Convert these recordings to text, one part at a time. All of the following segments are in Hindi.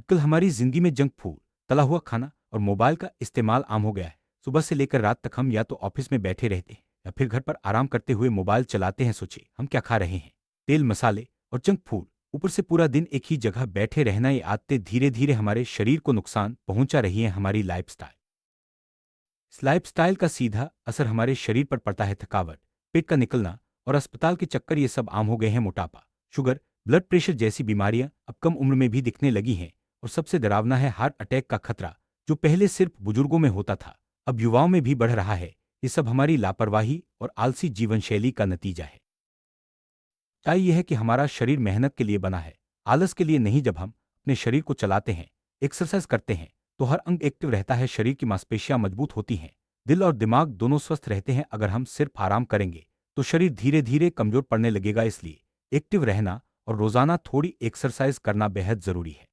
आजकल हमारी जिंदगी में जंक फूड, तला हुआ खाना और मोबाइल का इस्तेमाल आम हो गया है। सुबह से लेकर रात तक हम या तो ऑफिस में बैठे रहते हैं या फिर घर पर आराम करते हुए मोबाइल चलाते हैं। सोचिए हम क्या खा रहे हैं। तेल, मसाले और जंक फूड, ऊपर से पूरा दिन एक ही जगह बैठे रहना, ये आदतें धीरे धीरे हमारे शरीर को नुकसान पहुंचा रही हैं। हमारी लाइफस्टाइल इस लाइफस्टाइल का सीधा असर हमारे शरीर पर पड़ता है। थकावट, पेट का निकलना और अस्पताल के चक्कर, ये सब आम हो गए हैं। मोटापा, शुगर, ब्लड प्रेशर जैसी बीमारियां अब कम उम्र में भी दिखने लगी हैं। और सबसे डरावना है हार्ट अटैक का खतरा, जो पहले सिर्फ बुजुर्गों में होता था, अब युवाओं में भी बढ़ रहा है। ये सब हमारी लापरवाही और आलसी जीवन शैली का नतीजा है। सच्चाई यह है कि हमारा शरीर मेहनत के लिए बना है, आलस के लिए नहीं। जब हम अपने शरीर को चलाते हैं, एक्सरसाइज करते हैं, तो हर अंग एक्टिव रहता है, शरीर की मांसपेशियां मजबूत होती हैं, दिल और दिमाग दोनों स्वस्थ रहते हैं। अगर हम सिर्फ आराम करेंगे तो शरीर धीरे धीरे कमजोर पड़ने लगेगा। इसलिए एक्टिव रहना और रोजाना थोड़ी एक्सरसाइज करना बेहद जरूरी है।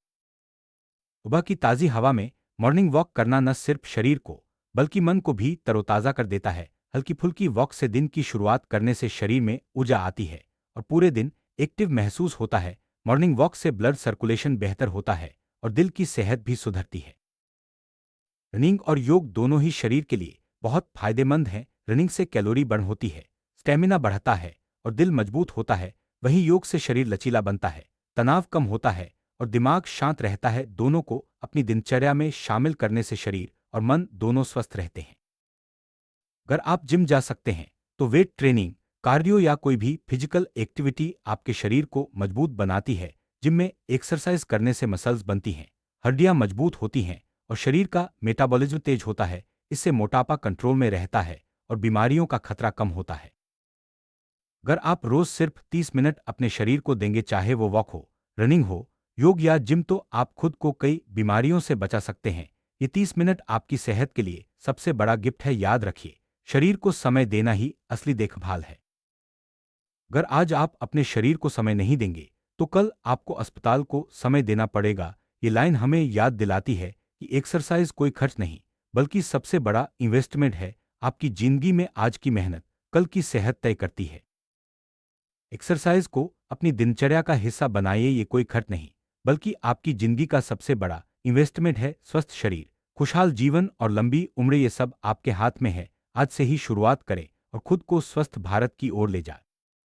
सुबह की ताजी हवा में मॉर्निंग वॉक करना न सिर्फ शरीर को बल्कि मन को भी तरोताजा कर देता है। हल्की फुल्की वॉक से दिन की शुरुआत करने से शरीर में ऊर्जा आती है और पूरे दिन एक्टिव महसूस होता है। मॉर्निंग वॉक से ब्लड सर्कुलेशन बेहतर होता है और दिल की सेहत भी सुधरती है। रनिंग और योग दोनों ही शरीर के लिए बहुत फायदेमंद हैं। रनिंग से कैलोरी बर्न होती है, स्टेमिना बढ़ता है और दिल मजबूत होता है। वहीं योग से शरीर लचीला बनता है, तनाव कम होता है और दिमाग शांत रहता है। दोनों को अपनी दिनचर्या में शामिल करने से शरीर और मन दोनों स्वस्थ रहते हैं। अगर आप जिम जा सकते हैं तो वेट ट्रेनिंग, कार्डियो या कोई भी फिजिकल एक्टिविटी आपके शरीर को मजबूत बनाती है। जिम में एक्सरसाइज करने से मसल्स बनती हैं, हड्डियां मजबूत होती हैं और शरीर का मेटाबॉलिज्म तेज होता है। इससे मोटापा कंट्रोल में रहता है और बीमारियों का खतरा कम होता है। अगर आप रोज सिर्फ 30 मिनट अपने शरीर को देंगे, चाहे वो वॉक हो, रनिंग हो, योग या जिम, तो आप खुद को कई बीमारियों से बचा सकते हैं। ये 30 मिनट आपकी सेहत के लिए सबसे बड़ा गिफ्ट है। याद रखिए, शरीर को समय देना ही असली देखभाल है। अगर आज आप अपने शरीर को समय नहीं देंगे तो कल आपको अस्पताल को समय देना पड़ेगा। ये लाइन हमें याद दिलाती है कि एक्सरसाइज कोई खर्च नहीं बल्कि सबसे बड़ा इन्वेस्टमेंट है। आपकी जिंदगी में आज की मेहनत कल की सेहत तय करती है। एक्सरसाइज को अपनी दिनचर्या का हिस्सा बनाइए। ये कोई खर्च नहीं बल्कि आपकी जिंदगी का सबसे बड़ा इन्वेस्टमेंट है। स्वस्थ शरीर, खुशहाल जीवन और लंबी उम्र, ये सब आपके हाथ में है। आज से ही शुरुआत करें और खुद को स्वस्थ भारत की ओर ले जाए।